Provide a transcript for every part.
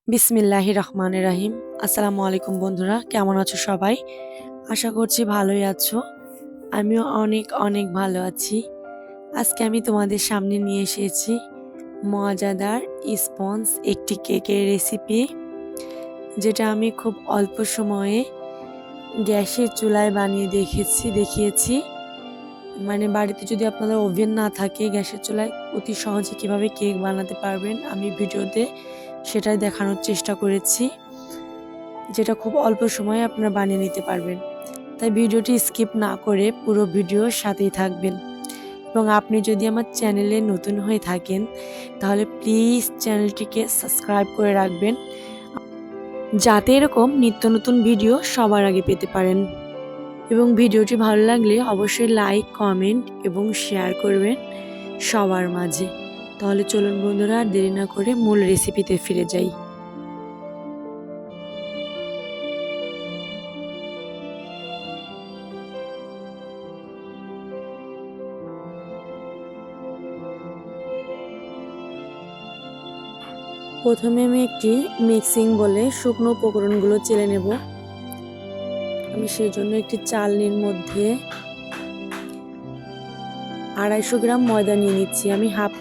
বিসমিল্লাহির রহমানির রহিম। আসসালামু আলাইকুম বন্ধুরা, কেমন আছো সবাই? আশা করছি ভালোই আছো। আমিও অনেক অনেক ভালো আছি। আজকে আমি তোমাদের সামনে নিয়ে এসেছি মজাদার স্পঞ্জ একটি কেকের রেসিপি, যেটা আমি খুব অল্প সময়ে গ্যাসের চুলায় বানিয়ে দেখিয়েছি। মানে বাড়িতে যদি আপনাদের ওভেন না থাকে, গ্যাসের চুলায় অতি সহজে কিভাবে কেক বানাতে পারবেন আমি ভিডিওতে সেটাই দেখানোর চেষ্টা করেছি, যেটা খুব অল্প সময়ে আপনারা বানিয়ে নিতে পারবেন। তাই ভিডিওটি স্কিপ না করে পুরো ভিডিওর সাথেই থাকবেন। এবং আপনি যদি আমার চ্যানেলে নতুন হয়ে থাকেন তাহলে প্লিজ চ্যানেলটিকে সাবস্ক্রাইব করে রাখবেন, যাতে এরকম নিত্য নতুন ভিডিও সবার আগে পেতে পারেন। এবং ভিডিওটি ভালো লাগলে অবশ্যই লাইক, কমেন্ট এবং শেয়ার করবেন সবার মাঝে। তাহলে চলুন বন্ধুরা, আর দেরি না করে মূল রেসিপিতে ফিরে যাই। প্রথমে আমি একটি মিক্সিং বলে শুকনো উপকরণগুলো চেলে নেব। আমি সেই জন্য একটি চালনির মধ্যে 250 গ্রাম ময়দা নিয়ে নিচ্ছি। আমি হাফ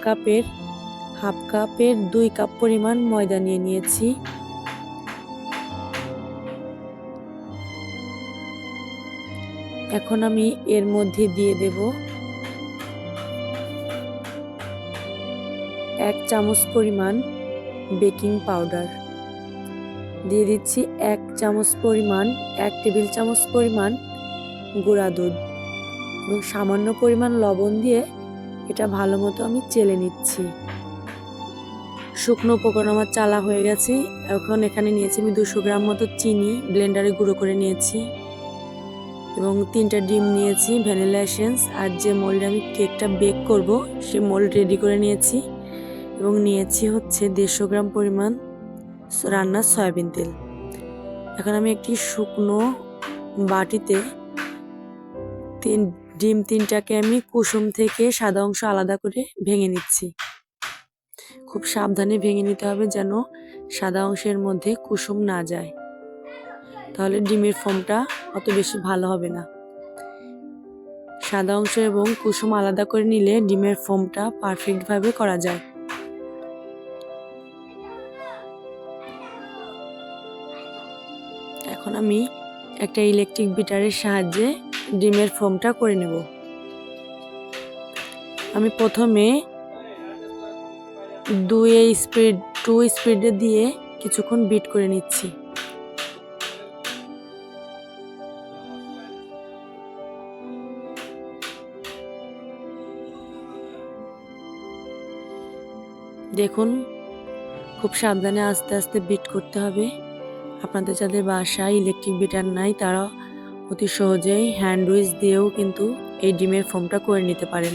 কাপের 2 কাপ পরিমাণ ময়দা নিয়ে নিয়েছি। এখন আমি এর মধ্যে দিয়ে দেব 1 চামচ পরিমাণ বেকিং পাউডার, দিয়ে দিচ্ছি 1 টেবিল চামচ পরিমাণ গুঁড়া দুধ এবং সামান্য পরিমাণ লবণ দিয়ে এটা ভালো মতো আমি চেলে নিচ্ছি। শুকনো উপকরণ আমার চালা হয়ে গেছে। এখন এখানে নিয়েছি আমি 200 গ্রাম মতো চিনি, ব্লেন্ডারে গুঁড়ো করে নিয়েছি, এবং 3টা ডিম নিয়েছি, ভ্যানিলা এসেন্স, আর যে মোল্ডে আমি কেকটা বেক করব সে মোল্ড রেডি করে নিয়েছি, এবং নিয়েছি হচ্ছে 150 গ্রাম পরিমাণ রান্নার সয়াবিন তেল। এখন আমি একটি শুকনো বাটিতে ডিম 3টাকে আমি কুসুম থেকে সাদা অংশ আলাদা করে ভেঙে নিচ্ছি। খুব সাবধানে ভেঙে নিতে হবে যেন সাদা অংশের মধ্যে কুসুম না যায়, তাহলে ডিমের ফোমটা অত বেশি ভালো হবে না। সাদা অংশ এবং কুসুম আলাদা করে নিলে ডিমের ফোমটা পারফেক্টভাবে করা যায়। এখন আমি একটা ইলেকট্রিক বিটারের সাহায্যে ডিমের ফোমটা করে নেব। আমি প্রথমে 2 স্পিডে দিয়ে কিছুক্ষণ বিট করে নিচ্ছি। দেখুন, খুব সাবধানে আস্তে আস্তে বিট করতে হবে। আপনাদের যাদের বাসায় ইলেকট্রিক বিটার নাই তারা অতি সহজেই হ্যান্ড উইচ দিয়েও কিন্তু এই ডিমের ফোমটা করে নিতে পারেন।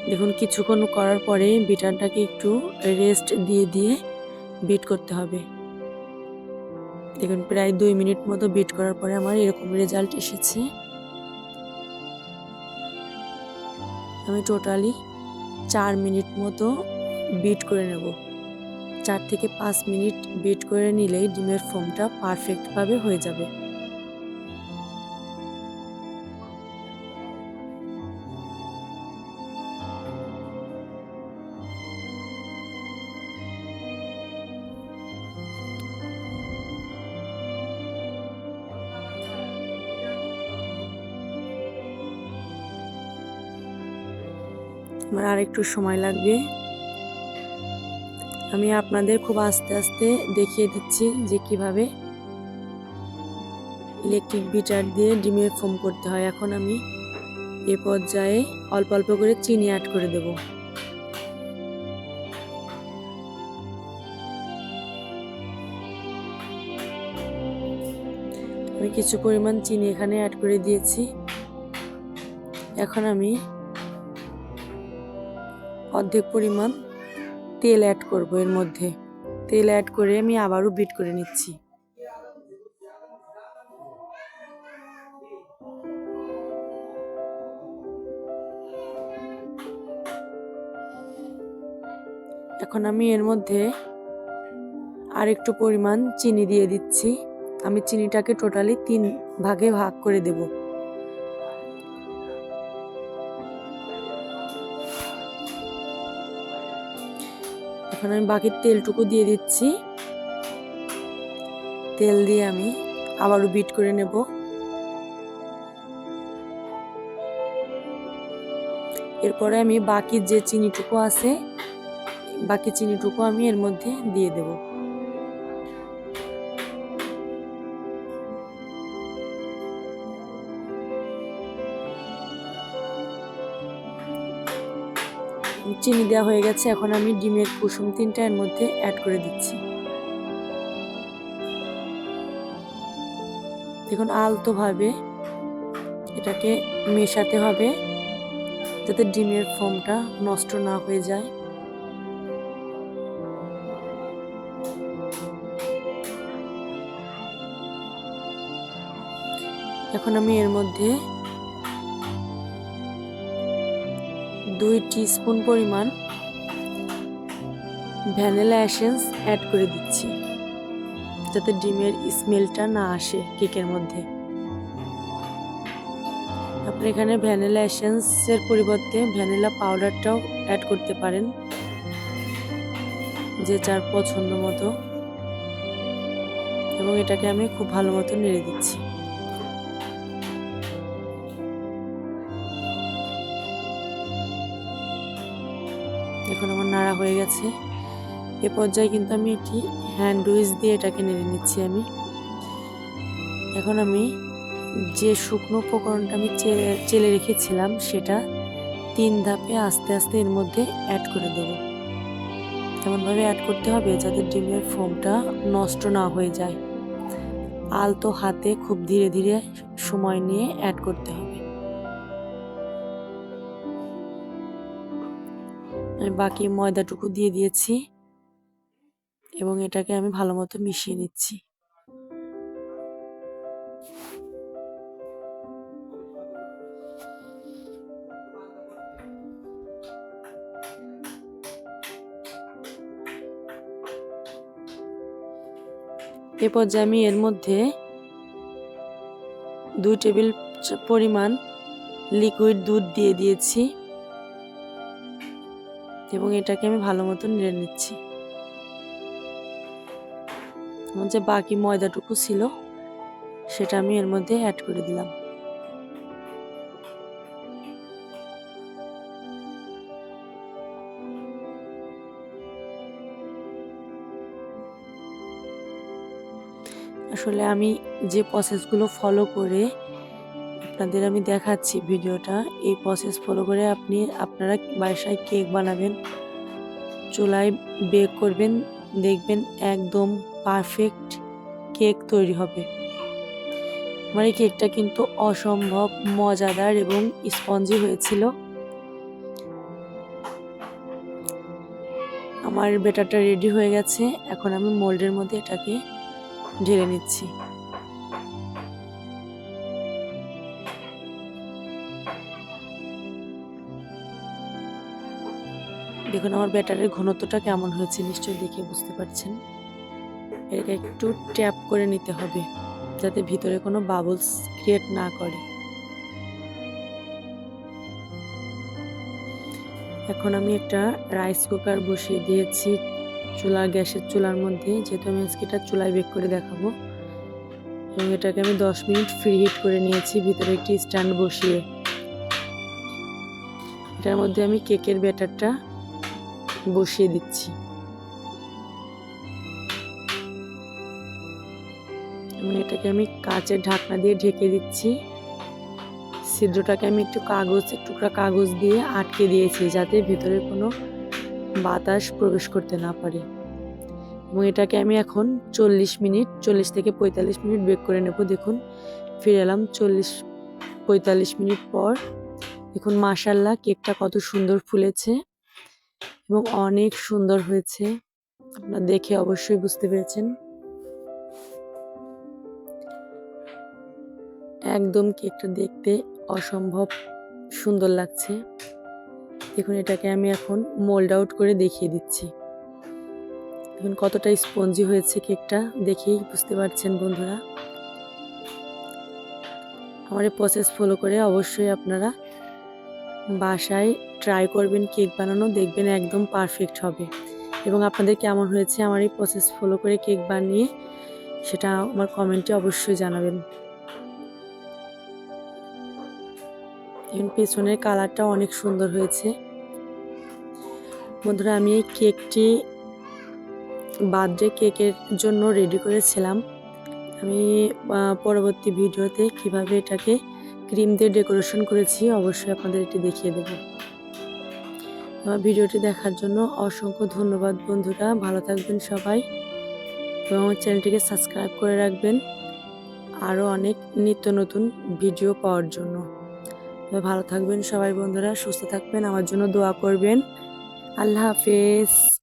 দেখুন, কিছুক্ষণ করার পরে বিটারটাকে একটু রেস্ট দিয়ে বিট করতে হবে। দেখুন, প্রায় 2 মিনিট মতো বিট করার পরে আমার এরকম রেজাল্ট এসেছে। আমি টোটালি 4 মিনিট মতো বিট করে নেব। 4 থেকে 5 মিনিট বিট করে নিলেই ডিমের ফোমটা পারফেক্টভাবে হয়ে যাবে। আমার আর একটু সময় লাগবে। আমি আপনাদের খুব আস্তে আস্তে দেখিয়ে দিচ্ছি যে কিভাবে ইলেকট্রিক বিটার দিয়ে ডিমের ফোম করতে হয়। এখন আমি এ পর্যায়ে অল্প অল্প করে চিনি অ্যাড করে দেব। আমি কিছু পরিমাণ চিনি এখানে অ্যাড করে দিয়েছি। এখন আমি অর্ধেক পরিমাণ তেল অ্যাড করব এর মধ্যে। তেল অ্যাড করে আমি আবারও বিট করে নিচ্ছি। এখন আমি এর মধ্যে আর একটু পরিমাণ চিনি দিয়ে দিচ্ছি। আমি চিনিটাকে টোটালি 3 ভাগে ভাগ করে দেব। এখন আমি বাকি তেলটুকু দিয়ে দিচ্ছি। তেল দিয়ে আমি আবারও বিট করে নেব। এরপরে আমি বাকি যে চিনিটুকু আছে, বাকি চিনিটুকু আমি এর মধ্যে দিয়ে দেব। চিনি দেওয়া হয়ে গেছে। এখন আমি ডিমের কুসুম 3টা এর মধ্যে অ্যাড করে দিচ্ছি। দেখুন আলতোভাবে এটাকে মেশাতে হবে যাতে ডিমের ফোমটা নষ্ট না হয়ে যায়। এখন আমি এর মধ্যে 2 টিস্পুন পরিমাণ ভ্যানিলা এসেন্স অ্যাড করে দিচ্ছি যাতে ডিমের স্মেলটা না আসে কেকের মধ্যে। আপনি এখানে ভ্যানিলা এসেন্সের পরিবর্তে ভ্যানিলা পাউডারটাও অ্যাড করতে পারেন, যে যার পছন্দ মতো। এবং এটাকে আমি খুব ভালো মতো নেড়ে দিচ্ছি। এখন আমার নাড়া হয়ে গেছে। এ পর্যায়ে কিন্তু আমি একটি হ্যান্ড উইচ দিয়ে এটাকে নেড়ে নিচ্ছি আমি। এখন আমি যে শুকনো উপকরণটা আমি চেলে রেখেছিলাম সেটা 3 ধাপে আস্তে আস্তে এর মধ্যে অ্যাড করে দেব। এমনভাবে অ্যাড করতে হবে যাতে ডিমের ফোমটা নষ্ট না হয়ে যায়। আলতো হাতে খুব ধীরে ধীরে সময় নিয়ে অ্যাড করতে হবে। আমি বাকি ময়দাটুকু দিয়ে দিয়েছি এবং এটাকে আমি ভালো মতো মিশিয়ে নিচ্ছি। এ পর্যায়ে আমি এর মধ্যে 2 টেবিল পরিমাণ লিকুইড দুধ দিয়ে দিয়েছি এবং এটাকে আমি ভালো মতো নেড়ে নিচ্ছি। যে বাকি ময়দাটুকু ছিল সেটা আমি এর মধ্যে অ্যাড করে দিলাম। আসলে আমি যে প্রসেসগুলো ফলো করে আপনাদের আমি দেখাচ্ছি ভিডিওটা, এই প্রসেস ফলো করে আপনারা বাসায় কেক বানাবেন, চুলায় বেক করবেন, দেখবেন একদম পারফেক্ট কেক তৈরি হবে। আমার এই কেকটা কিন্তু অসম্ভব মজাদার এবং স্পঞ্জি হয়েছিল। আমার ব্যাটারটা রেডি হয়ে গেছে। এখন আমি মোল্ডের মধ্যে এটাকে ঢেলে নিচ্ছি। দেখুন আমার ব্যাটারের ঘনত্বটা কেমন হয়েছে নিশ্চয়ই দেখে বুঝতে পারছেন। এটাকে একটু ট্যাপ করে নিতে হবে যাতে ভিতরে কোনো বাবলস ক্রিয়েট না করে। এখন আমি একটা রাইস কুকার বসিয়ে দিয়েছি গ্যাসের চুলার মধ্যে, যেহেতু আমি আজকে এটা চুলায় বেক করে দেখাবো। এবং এটাকে আমি 10 মিনিট ফ্রি হিট করে নিয়েছি ভিতরে একটি স্ট্যান্ড বসিয়ে। এটার মধ্যে আমি কেকের ব্যাটারটা বসিয়ে দিচ্ছি এবং এটাকে আমি কাচের ঢাকনা দিয়ে ঢেকে দিচ্ছি। ছিদ্রটাকে আমি একটু টুকরা কাগজ দিয়ে আটকে দিয়েছি যাতে ভিতরে কোনো বাতাস প্রবেশ করতে না পারে। এবং এটাকে আমি এখন 40 থেকে 45 মিনিট বেক করে নেব। দেখুন ফিরে এলাম 40-45 মিনিট পর। দেখুন মাশাআল্লাহ কেকটা কত সুন্দর ফুলেছে এবং অনেক সুন্দর হয়েছে, আপনারা দেখে অবশ্যই বুঝতে পেরেছেন। একদম কেকটা দেখতে অসম্ভব সুন্দর লাগছে। দেখুন এটাকে আমি এখন মোল্ড আউট করে দেখিয়ে দিচ্ছি। দেখুন কতটা স্পঞ্জি হয়েছে কেকটা, দেখেই বুঝতে পারছেন বন্ধুরা। আমার এই প্রসেস ফলো করে অবশ্যই আপনারা বাসায় ট্রাই করবেন কেক বানানো, দেখবেন একদম পারফেক্ট হবে। এবং আপনাদের কেমন হয়েছে আমার এই প্রসেস ফলো করে কেক বানিয়ে, সেটা আমার কমেন্টে অবশ্যই জানাবেন। এখন পেছনের কালারটা অনেক সুন্দর হয়েছে বন্ধুরা। আমি এই কেকটি বার্থডে কেকের জন্য রেডি করেছিলাম। আমি পরবর্তী ভিডিওতে কিভাবে এটাকে ক্রিম দিয়ে ডেকোরেশন করেছি অবশ্যই আপনাদের এটি দেখিয়ে দেব। আমার ভিডিওটি দেখার জন্য অসংখ্য ধন্যবাদ বন্ধুরা। ভালো থাকবেন সবাই এবং আমার চ্যানেলটিকে সাবস্ক্রাইব করে রাখবেন আরও অনেক নিত্য নতুন ভিডিও পাওয়ার জন্য। ভালো থাকবেন সবাই বন্ধুরা, সুস্থ থাকবেন, আমার জন্য দোয়া করবেন। আল্লাহ হাফেজ।